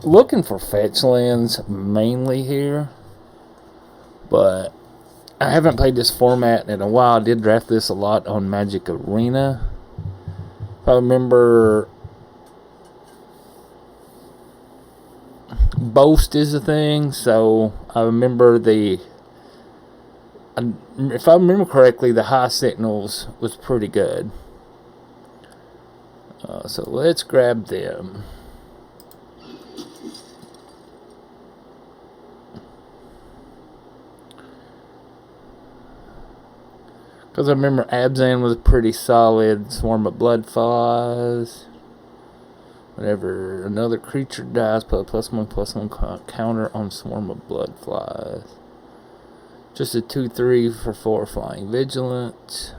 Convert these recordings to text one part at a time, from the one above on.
looking for fetch lands mainly here, but I haven't played this format in a while. I did draft this a lot on Magic Arena. If I remember, Boast is a thing, so I remember if I remember correctly, the High Sentinels was pretty good. So let's grab them. Because I remember Abzan was pretty solid. Swarm of Bloodflies. Whenever another creature dies, put a +1/+1 counter on Swarm of Bloodflies. Just a 2/3 for 4 flying Vigilant.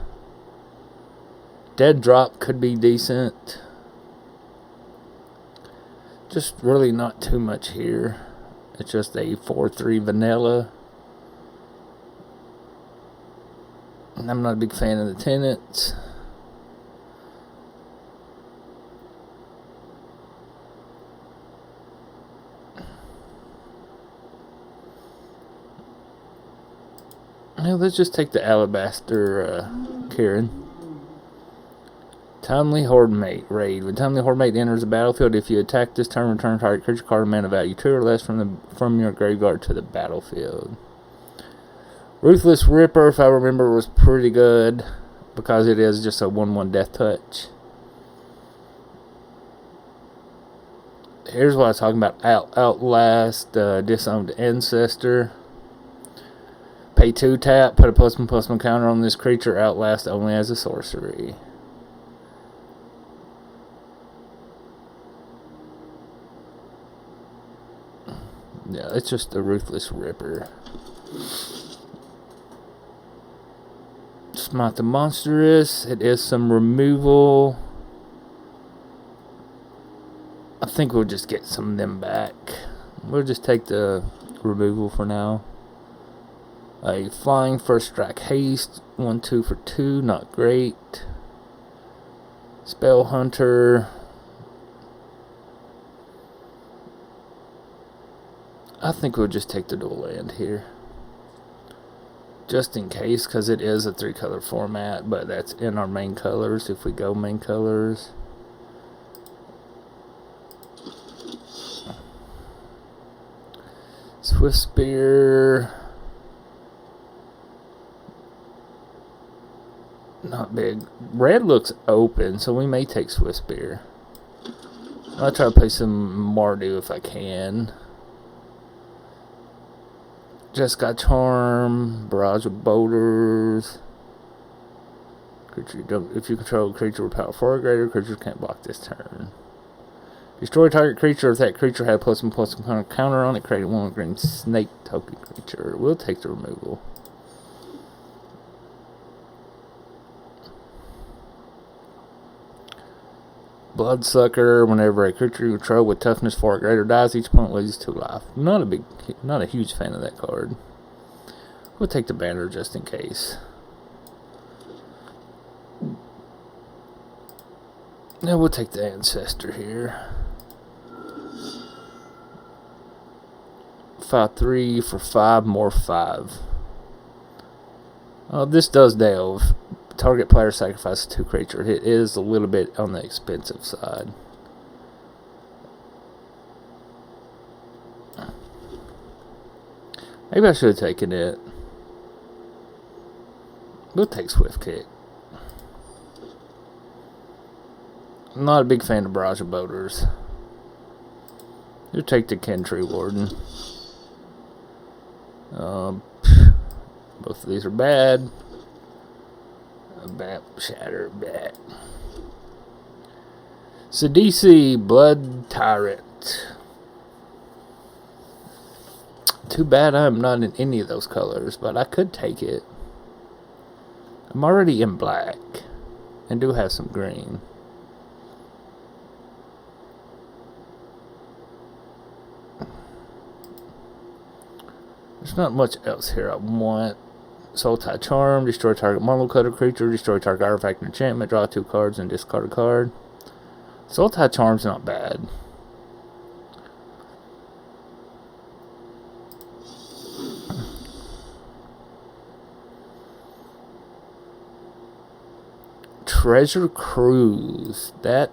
Dead Drop could be decent. Just really not too much here. It's just a 4/3 vanilla. And I'm not a big fan of the Tenants. Now let's just take the Alabaster Karen. Timely Horde Mate raid. When Timely Horde Mate enters the battlefield, if you attack this turn, return target creature card of mana value 2 or less from your graveyard to the battlefield. Ruthless Ripper, if I remember, was pretty good because it is just a 1/1 death touch. Here's what I was talking about. Outlast, Disowned Ancestor. Pay 2 tap, put a +1/+1 counter on this creature. Outlast only as a sorcery. Yeah, it's just a Ruthless Ripper. Smite the Monstrous. It is some removal. I think we'll just get some of them back. We'll just take the removal for now. A Flying First Strike Haste. 1/2 for 2. Not great. Spell Hunter. I think we'll just take the dual land here. Just in case, because it is a 3-color format, but that's in our main colors if we go main colors. Swift Spear. Not big. Red looks open, so we may take Swift Spear. I'll try to play some Mardu if I can. Just got Charm, Barrage of Boulders. If you control a creature with power 4 or greater, creatures can't block this turn. Destroy target creature if that creature had a +1/+1 counter on it. Create a 1 green snake token creature. We'll take the removal. Bloodsucker. Whenever a creature you control with toughness 4 or greater dies, each opponent loses 2 life. Not a huge fan of that card. We'll take the banner just in case. Now we'll take the Ancestor here. 5/3 for 5 more 5. This does delve. Target player sacrifices 2 creatures. It is a little bit on the expensive side. Maybe I should have taken it. We'll take Swift Kick. I'm not a big fan of Barrage of Boulders. We'll take the Kentree Warden. Both of these are bad. Shatter back. Sidisi, Blood Tyrant. Too bad I'm not in any of those colors, but I could take it. I'm already in black and do have some green. There's not much else here I want. Soul-Tie Charm, destroy target Marble Cutter creature, destroy target artifact and enchantment, draw 2 cards and discard a card. Soul-Tie Charm's not bad. Treasure Cruise. That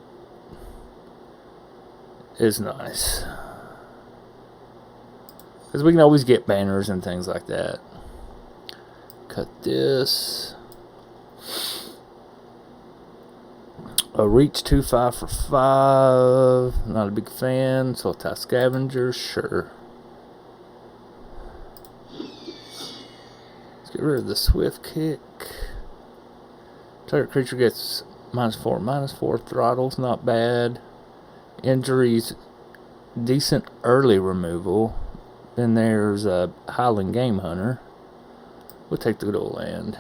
is nice. Because we can always get banners and things like that. Cut this. A reach 2/5 for 5. Not a big fan. So tie scavenger, sure. Let's get rid of the swift kick. Target creature gets -4/-4. Throttle's not bad. Injuries, decent early removal. Then there's a Highland Game Hunter. We'll take the good old land.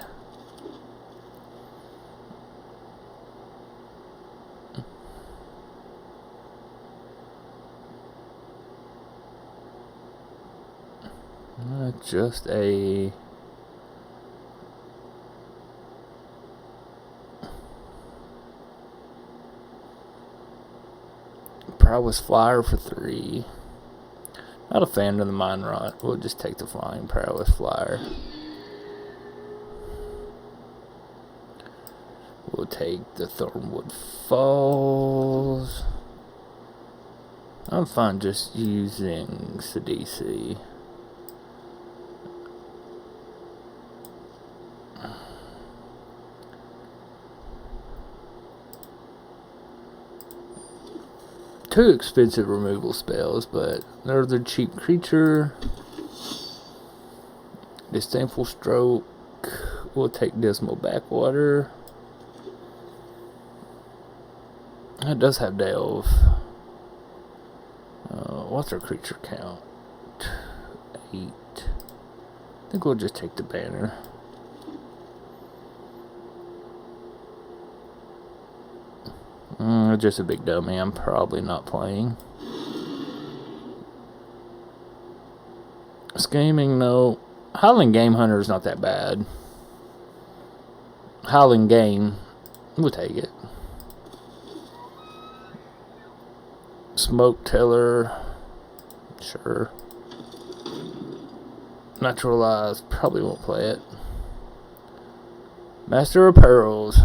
Just a Prowess Flyer for 3. Not a fan of the Mine Rot. We'll just take the Flying Prowess Flyer. We'll take the Thornwood Falls. I'm fine just using Sidisi. Two expensive removal spells, but another cheap creature. Disdainful Stroke. We'll take Dismal Backwater. It does have Delve. What's our creature count? 8. I think we'll just take the banner. Just a big dummy. I'm probably not playing. Scheming, no. Highland Game Hunter is not that bad. Highland Game, we'll take it. Smoke Teller, sure. Naturalize, probably won't play it. Master of Pearls.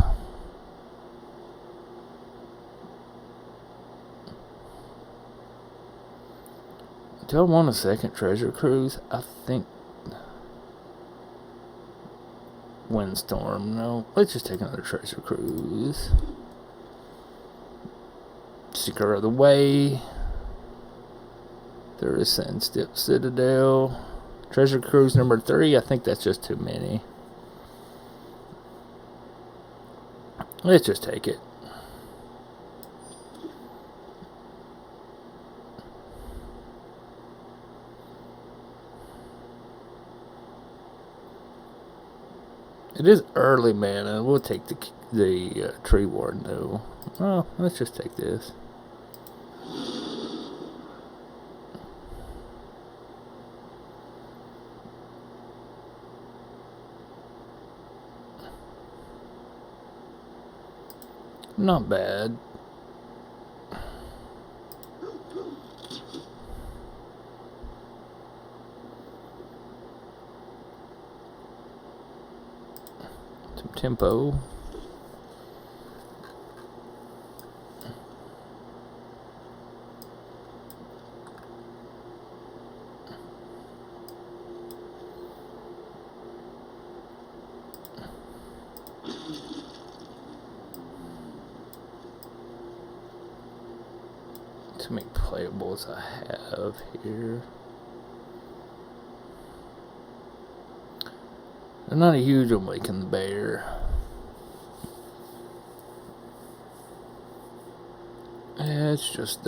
Do I want a second Treasure Cruise? I think Windstorm. No, let's just take another Treasure Cruise. Seeker of the Way. There is Sandstep Citadel. Treasure Cruise number 3. I think that's just too many. Let's just take it. It is early mana. We'll take the Tree Warden though. Oh, let's just take this. Not bad. Some tempo. Too many playables I have here. I'm not a huge Awakened Bear. It's just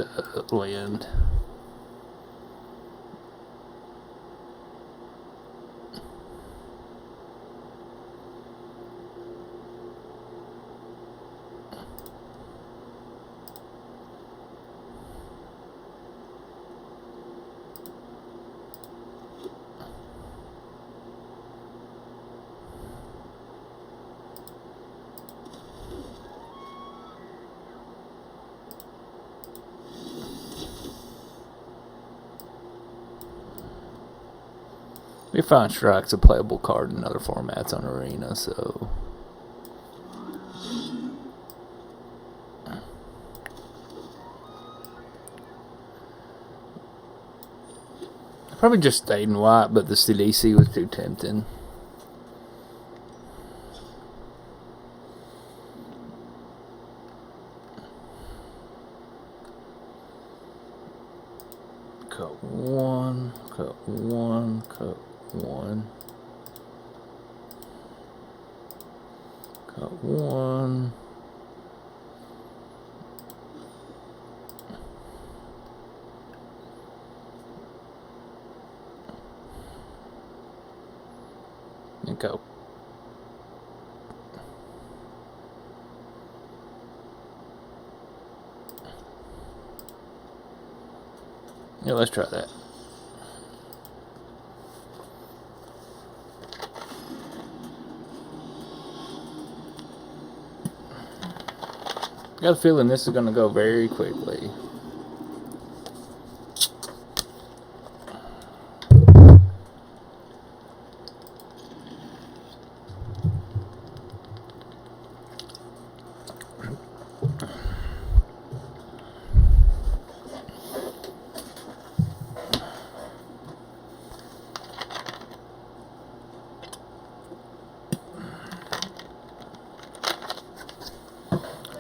land. Defiant Strike's a playable card in other formats on Arena, so. Probably just stayed in white, but the Sidisi was too tempting. Cut one, cut one, cut one. Cut one. And go. Yeah, let's try that. Got a feeling this is going to go very quickly.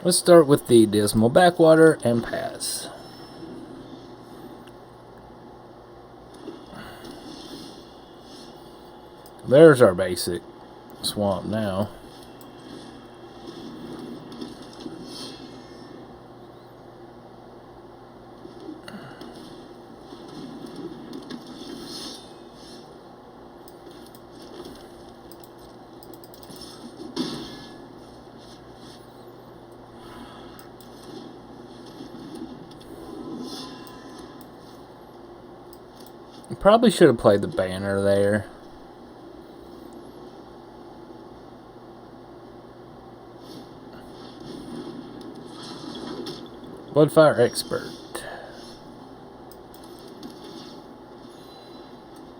Let's start with the Dismal Backwater and pass. There's our basic swamp now. Probably should have played the banner there. Bloodfire Expert.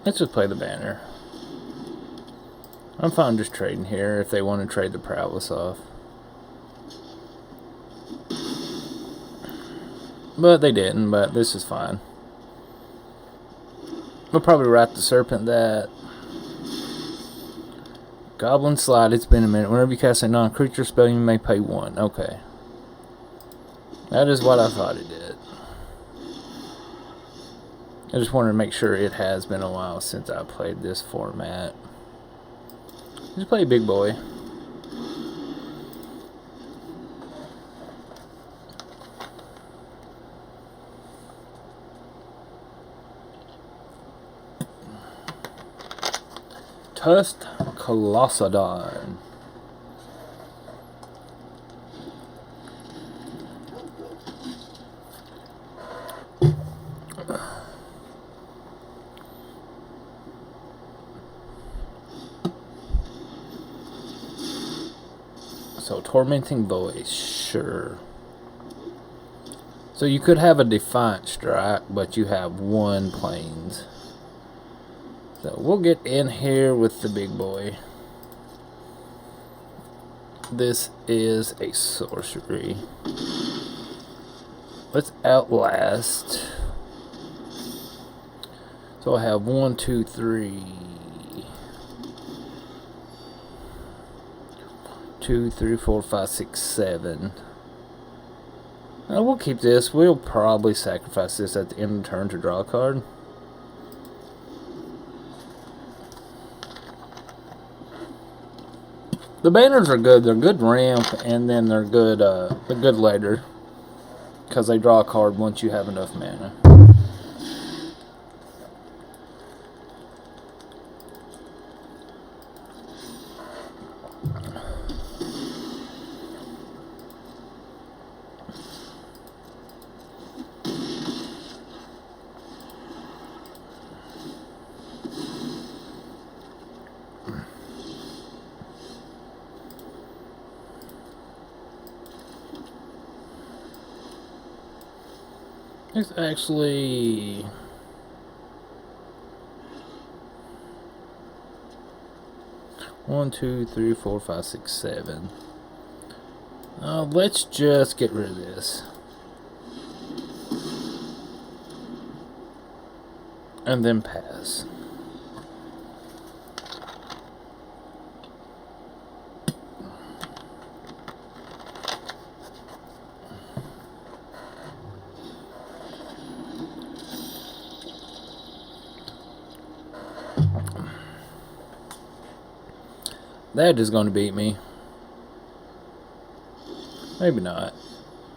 Let's just play the banner. I'm fine just trading here if they want to trade the Prowess off. But they didn't, but this is fine. We'll probably write the Serpent that. Goblin Slide, it's been a minute. Whenever you cast a non-creature spell, you may pay 1. Okay. That is what I thought it did. I just wanted to make sure it has been a while since I played this format. Just play Big Boy. Tusked Colossodon. So, Tormenting Voice, sure. So, you could have a Defiant Strike, but you have 1 Plains. So, we'll get in here with the big boy. This is a sorcery. Let's Outlast. So, I have 1, 2, 3. 2, 3, 4, 5, 6, 7. Now we'll keep this. We'll probably sacrifice this at the end of the turn to draw a card. The banners are good. They're good ramp, and then they're good later because they draw a card once you have enough mana. It's actually... 1, 2, 3, 4, 5, 6, 7. Let's just get rid of this. And then pass. That is going to beat me. Maybe not.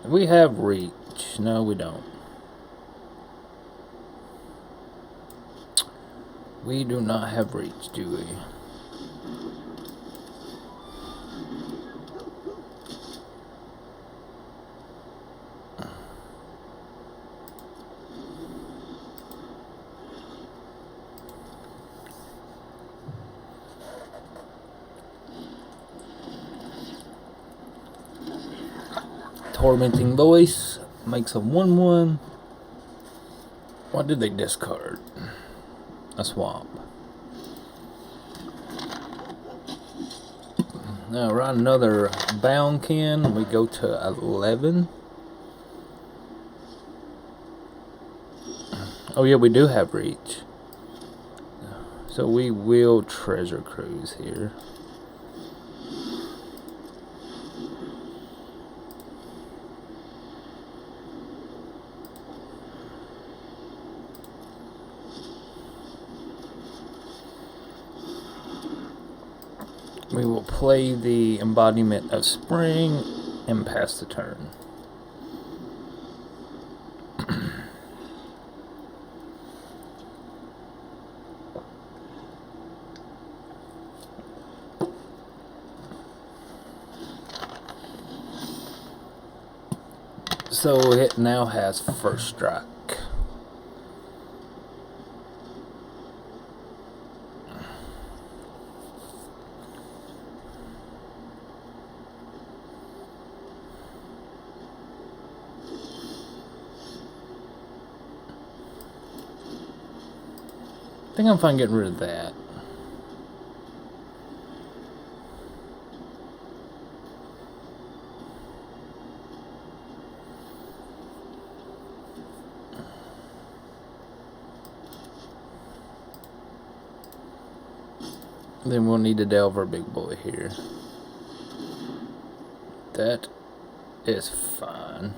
We have reach. No, we don't. We do not have reach, do we? Tormenting Voice makes a 1/1. What did they discard? A Swamp. Now we're on another Boundkin. We go to 11. Oh yeah, we do have reach. So we will Treasure Cruise here. We will play the Embodiment of Spring and pass the turn. So it now has first strike. I think I'm fine getting rid of that. Then we'll need to delve our big boy here. That is fine.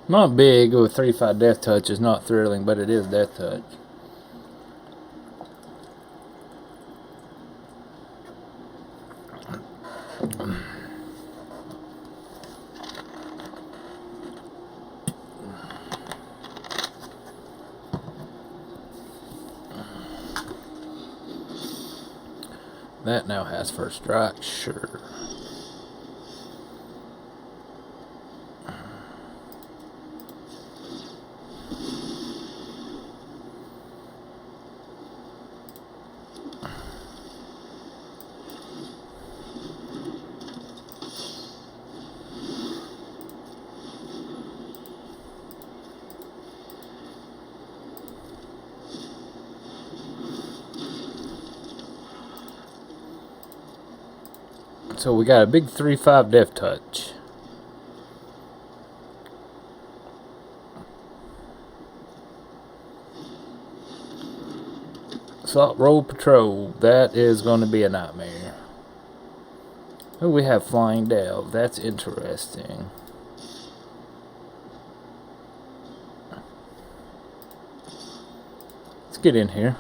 Not big with 3/5 Death Touch is not thrilling, but it is Death Touch. That now has first strike, sure. So we got a big 3/5 Death Touch. Assault Road Patrol. That is going to be a nightmare. Oh, we have Flying Delve. That's interesting. Let's get in here.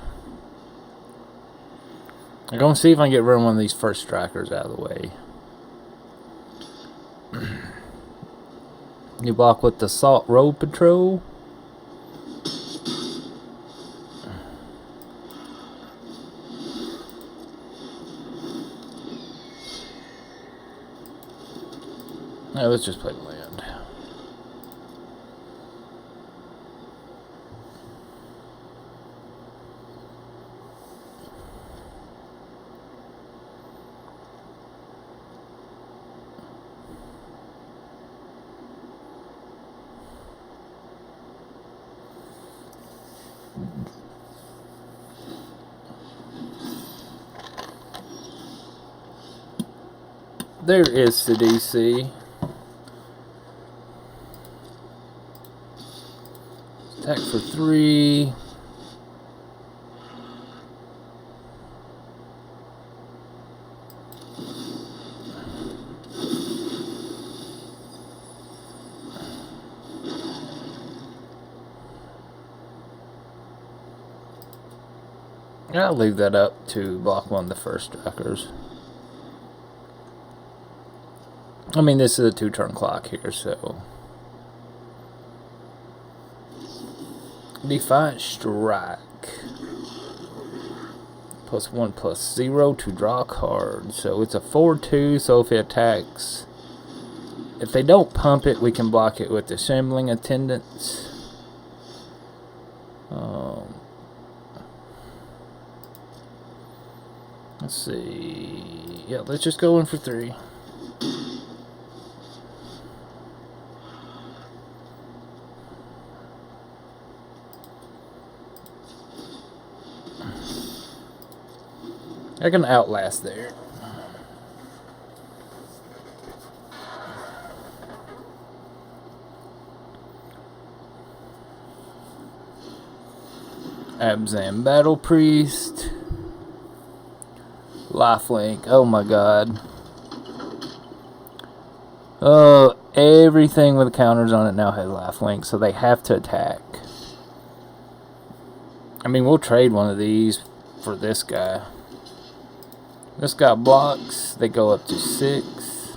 I'm going to see if I can get rid of one of these first strikers out of the way. You block with the Assault Road Patrol. Now let's just play the land. There is Sidisi. Attack for 3. I'll leave that up to block one of the first strikers. I mean, this is a 2-turn clock here, so. Defiant Strike. +1/+0 to draw a card. So it's a 4/2, so if it attacks. If they don't pump it, we can block it with Assembling Attendants. Let's see. Yeah, let's just go in for 3. I can outlast there. Abzan Battle Priest. Lifelink. Oh my god. Oh, everything with counters on it now has lifelink, so they have to attack. I mean, we'll trade one of these for this guy. This guy blocks. They go up to 6.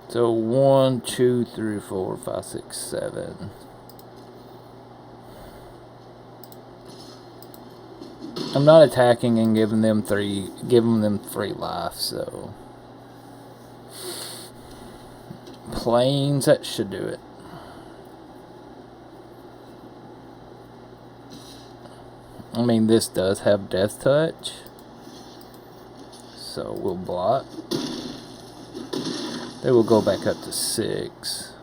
So 1, 2, 3, 4, 5, 6, 7. I'm not attacking and giving them 3 life, so planes, that should do it. I mean, this does have Death Touch, so we'll block. They will go back up to 6.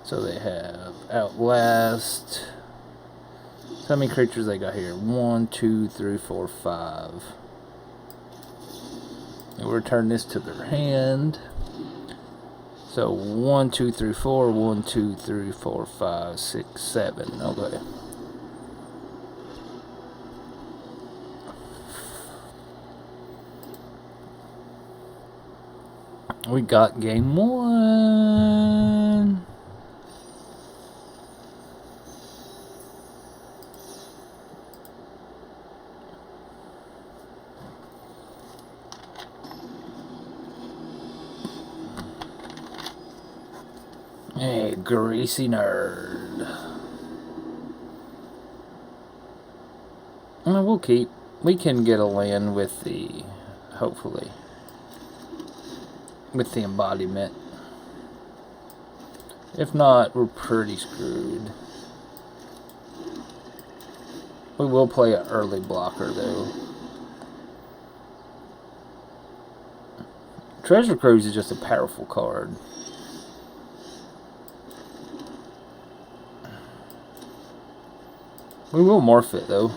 So they have Outlast. How many creatures they got here? 1, 2, 3, 4, 5. We'll return this to their hand. So 1, 2, 3, 4. 1, 2, 3, 4, 5, 6, 7. Okay. We got game 1. Hey, greasy nerd. We'll keep. We can get a land with the, hopefully, with the embodiment. If not, we're pretty screwed. We will play an early blocker, though. Treasure Cruise is just a powerful card. We will morph it, though.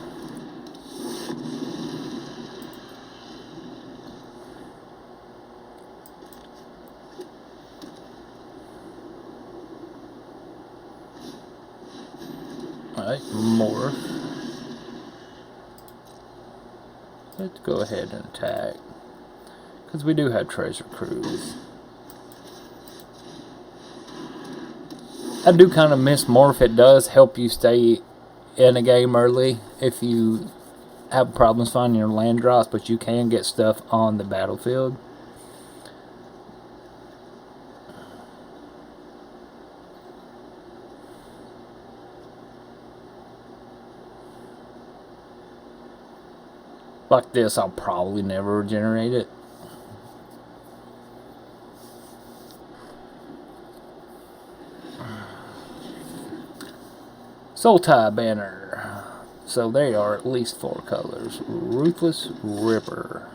Alright, morph. Let's go ahead and attack. Because we do have Treasure Cruise. I do kind of miss morph. It does help you stay in a game early if you have problems finding your land drops, but you can get stuff on the battlefield. Like this, I'll probably never regenerate it. Soul Tie banner. So they are at least 4 colors. Ruthless Ripper.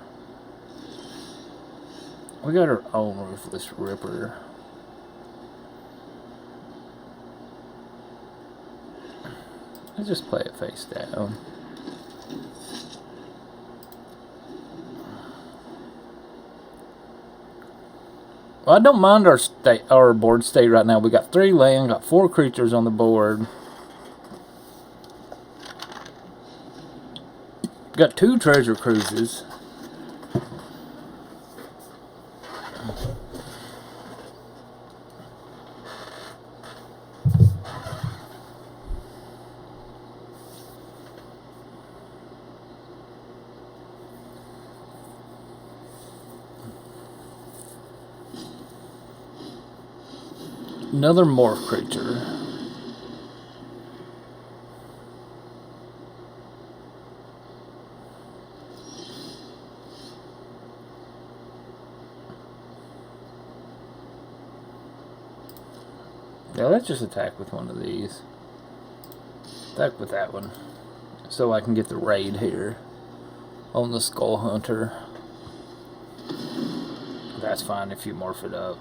We got our own Ruthless Ripper. Let's just play it face down. Well, I don't mind our board state right now. We got 3 land, got 4 creatures on the board. Got 2 treasure cruises. Another morph creature. Yeah, let's just attack with one of these. Attack with that one. So I can get the raid here on the Skull Hunter. That's fine if you morph it up.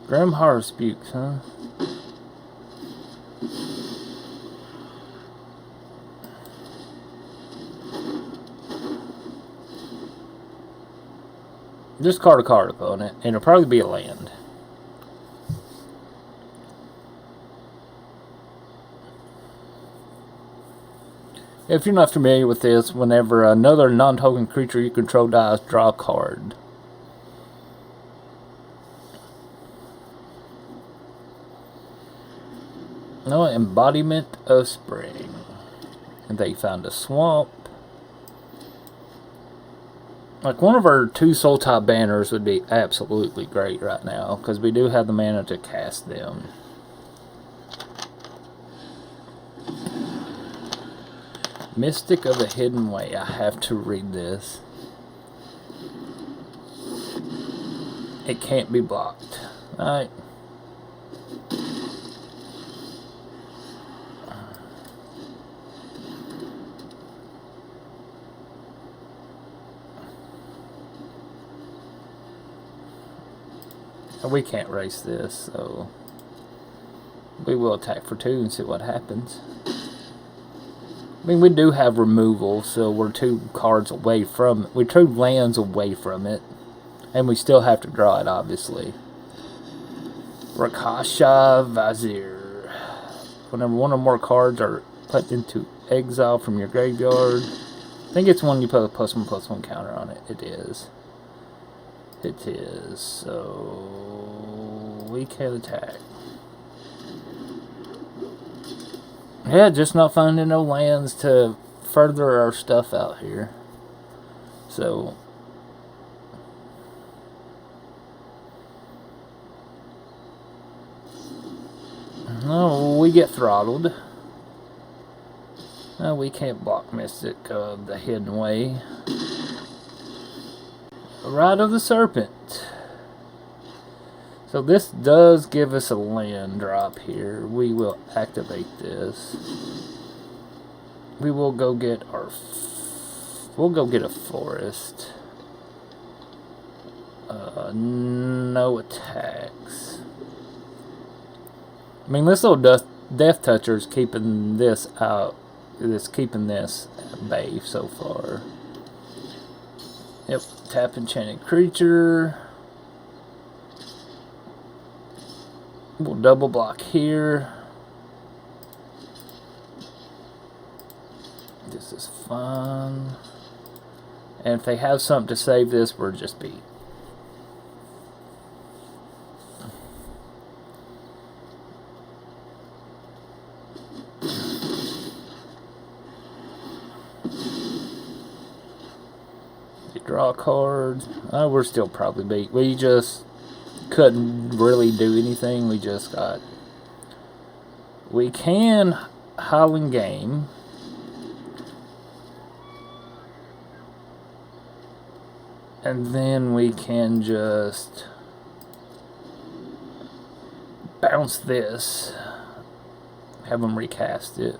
Grim Horror Spukes, huh? Discard a card on it, and it'll probably be a land. If you're not familiar with this, whenever another non-token creature you control dies, draw a card. No, Embodiment of Spring. And they found a swamp. Like, one of our 2 Soul Tie banners would be absolutely great right now, because we do have the mana to cast them. Mystic of the Hidden Way. I have to read this. It can't be blocked. Alright. We can't race this, so we will attack for 2 and see what happens. I mean, we do have removal, so we're 2 cards away from it. We're 2 lands away from it, and we still have to draw it, obviously. Rakasha Vazir. Whenever one or more cards are put into exile from your graveyard, I think it's when you put a +1/+1 counter on it. It is. It is. So we can attack. Yeah, just not finding no lands to further our stuff out here. So no, we get throttled. No, we can't block Mystic of the Hidden Way. Ride of the Serpent. So this does give us a land drop here. We will activate this. We will go get our... We'll go get a forest. No attacks. I mean, this little Death Toucher is keeping this out. It's keeping this at bay so far. Yep, tap enchanted creature. We'll double block here. This is fun. And if they have something to save this, we're just beat. You draw a card. Oh, we're still probably beat. We just couldn't really do anything. We just got... We can Howling Game. And then we can just bounce this. have them recast it.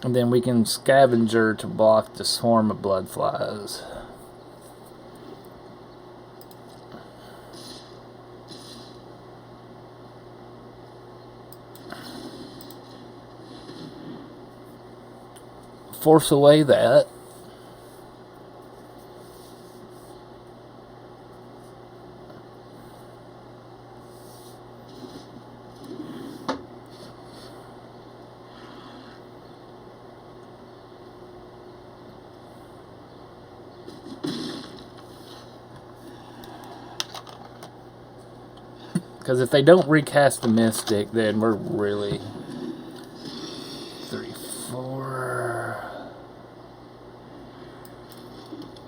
And then we can Scavenger to block the Swarm of Bloodflies. Force away that. Because if they don't recast the Mystic, then we're really 3, 4.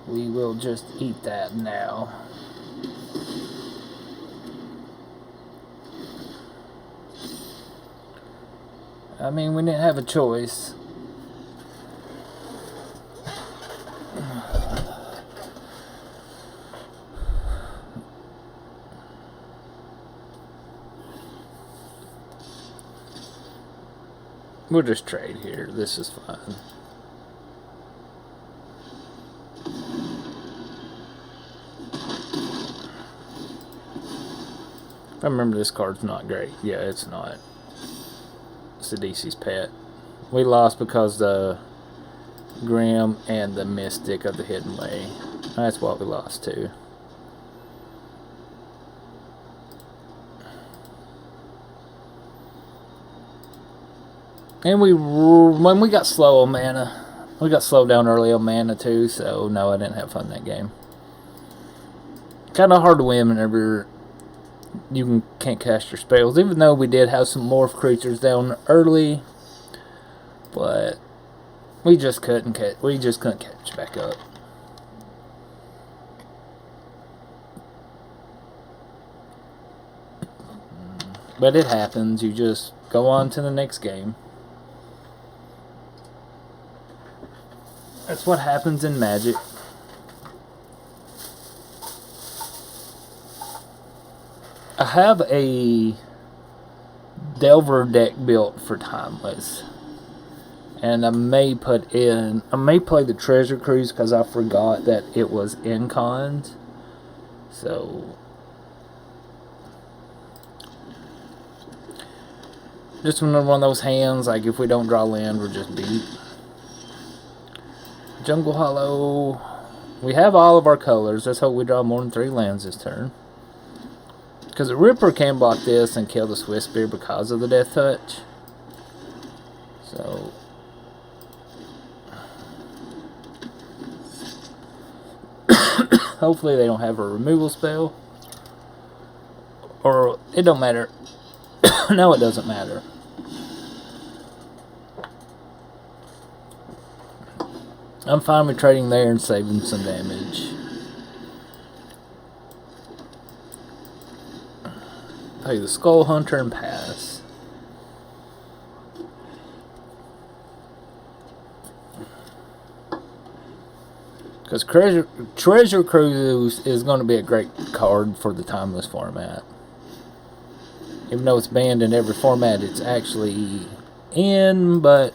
We will just eat that now. I mean, we didn't have a choice. We'll just trade here. This is fine. If I remember, this card's not great. Yeah, it's not. Sidisi's pet. We lost because the Grim and the Mystic of the Hidden Way. That's what we lost to. And when we got slow on mana, we got slowed down early on mana too, so no, I didn't have fun that game. Kind of hard to win whenever you can't cast your spells, even though we did have some morph creatures down early, but we just couldn't catch back up. But it happens. You just go on to the next game. That's what happens in Magic. I have a Delver deck built for Timeless. And I may play the Treasure Cruise because I forgot that it was in cons. So just one of those hands, like if we don't draw land, we're just beat. Jungle Hollow. We have all of our colors. Let's hope we draw more than 3 lands this turn. Because the Ripper can block this and kill the Swift Spear because of the Death Touch. So hopefully they don't have a removal spell. Or it don't matter. No, it doesn't matter. I'm fine with trading there and saving some damage. Play the Skull Hunter and pass. Because Treasure Cruise is going to be a great card for the Timeless format. Even though it's banned in every format it's actually in, but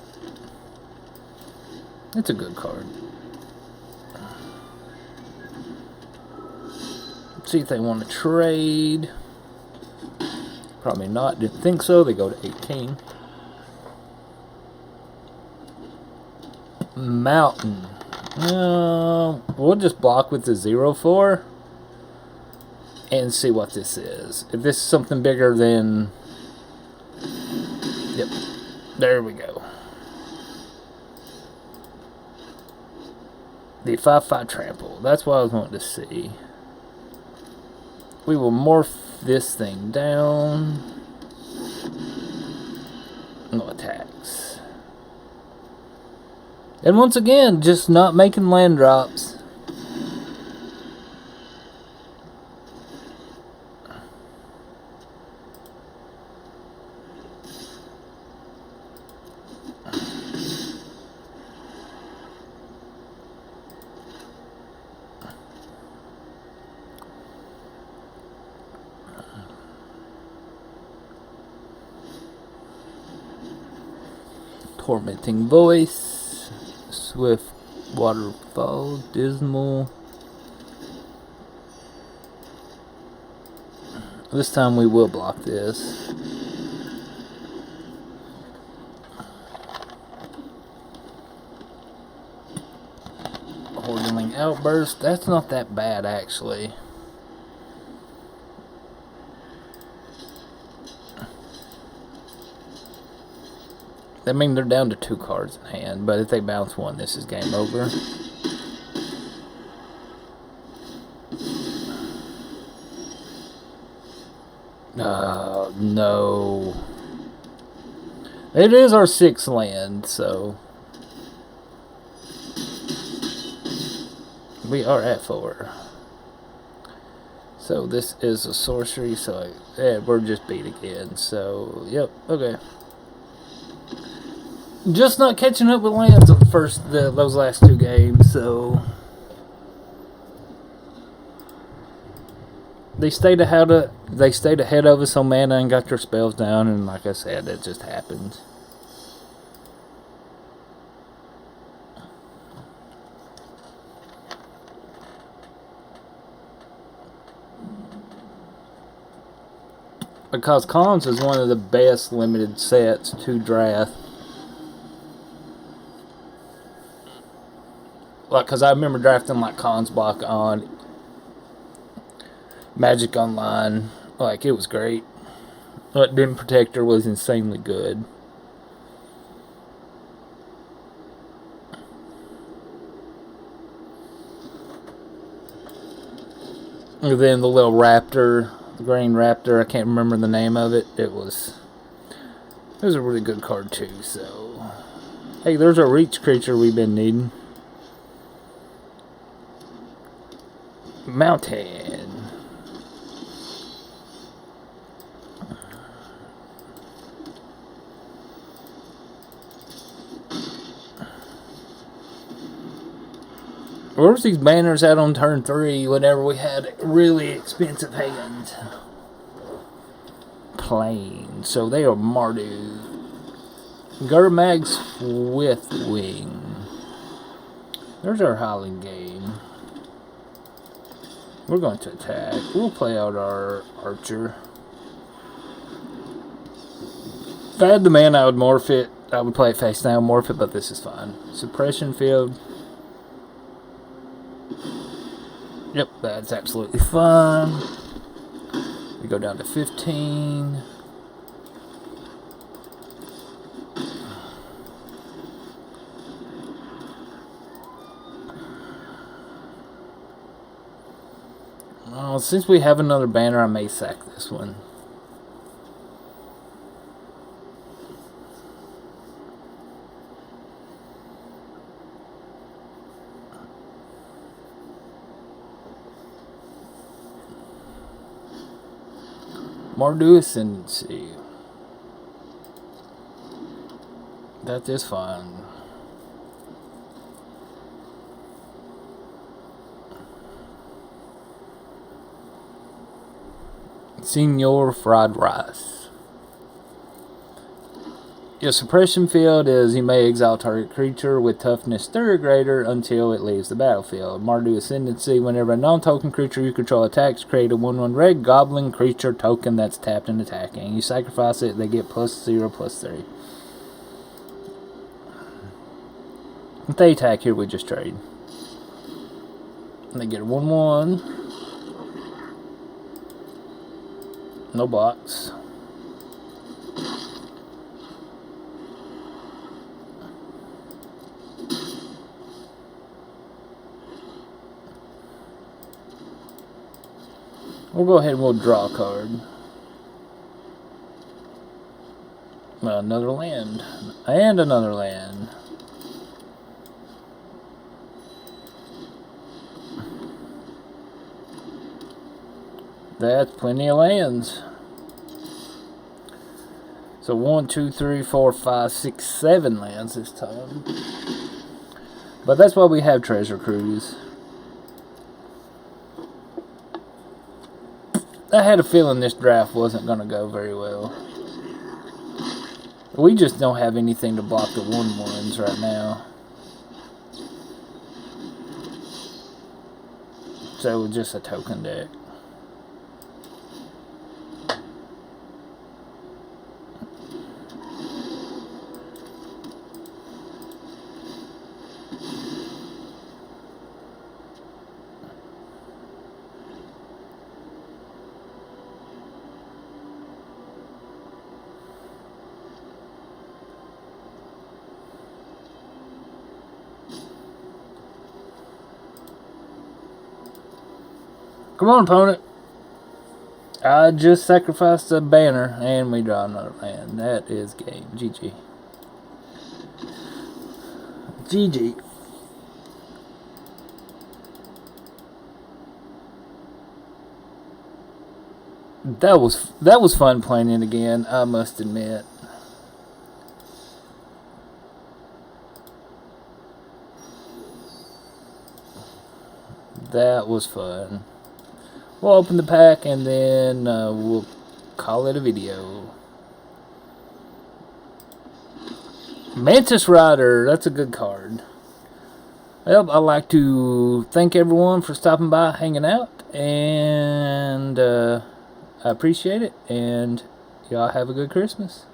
it's a good card. Let's see if they want to trade. Probably not. Didn't think so. They go to 18. Mountain. We'll just block with the 0/4 and see what this is. If this is something bigger than... Yep. There we go. The 5/5 trample. That's what I was wanting to see. We will morph this thing down. No attacks. And once again, just not making land drops. Tormenting Voice, Swift Waterfall, Dismal. This time we will block this. Hordeling Outburst, that's not that bad actually. I mean, they're down to 2 cards in hand, but if they bounce one, this is game over. No. It is our 6th land, so we are at 4. So this is a sorcery, so we're just beat again. So, yep, okay. Just not catching up with lands on those last 2 games, so they stayed ahead of us on mana and got their spells down, and like I said, it just happened. Because Cons is one of the best limited sets to draft. Like, because I remember drafting like Cons block on Magic Online. Like, it was great. But Dim Protector was insanely good. And then the little raptor, the green raptor, I can't remember the name of it. It was a really good card too, so. Hey, there's a reach creature we've been needing. Mountain. Where's these banners at on turn 3 whenever we had a really expensive hand? Plain. So they are Mardu. Gurmag's Swiftwing. There's our Howling Game. We're going to attack. We'll play out our Archer. If I had the mana, I would morph it. I would play it face down, morph it, but this is fine. Suppression Field. Yep, that's absolutely fine. We go down to 15. Well, since we have another banner, I may sack this one. Mardu Ascendancy. That is fine. Senor Fried Rice. Your suppression field is you may exile target creature with toughness 3 or greater until it leaves the battlefield. Mardu Ascendancy, whenever a non-token creature you control attacks, create a 1/1 red goblin creature token that's tapped and attacking. You sacrifice it, they get +0/+3. If they attack here, we just trade. And they get a 1/1. No blocks. We'll go ahead and we'll draw a card. Another land. And another land. That's plenty of lands. So 1, 2, 3, 4, 5, 6, 7 lands this time. But that's why we have Treasure Cruise. I had a feeling this draft wasn't going to go very well. We just don't have anything to block the 1/1s right now. So just a token deck. Come on, opponent. I just sacrificed a banner and we draw another land. That is game. GG. GG. That was fun playing it again, I must admit. That was fun. We'll open the pack and then we'll call it a video. Mantis Rider, that's a good card. Well, I'd like to thank everyone for stopping by, hanging out, and I appreciate it, and y'all have a good Christmas.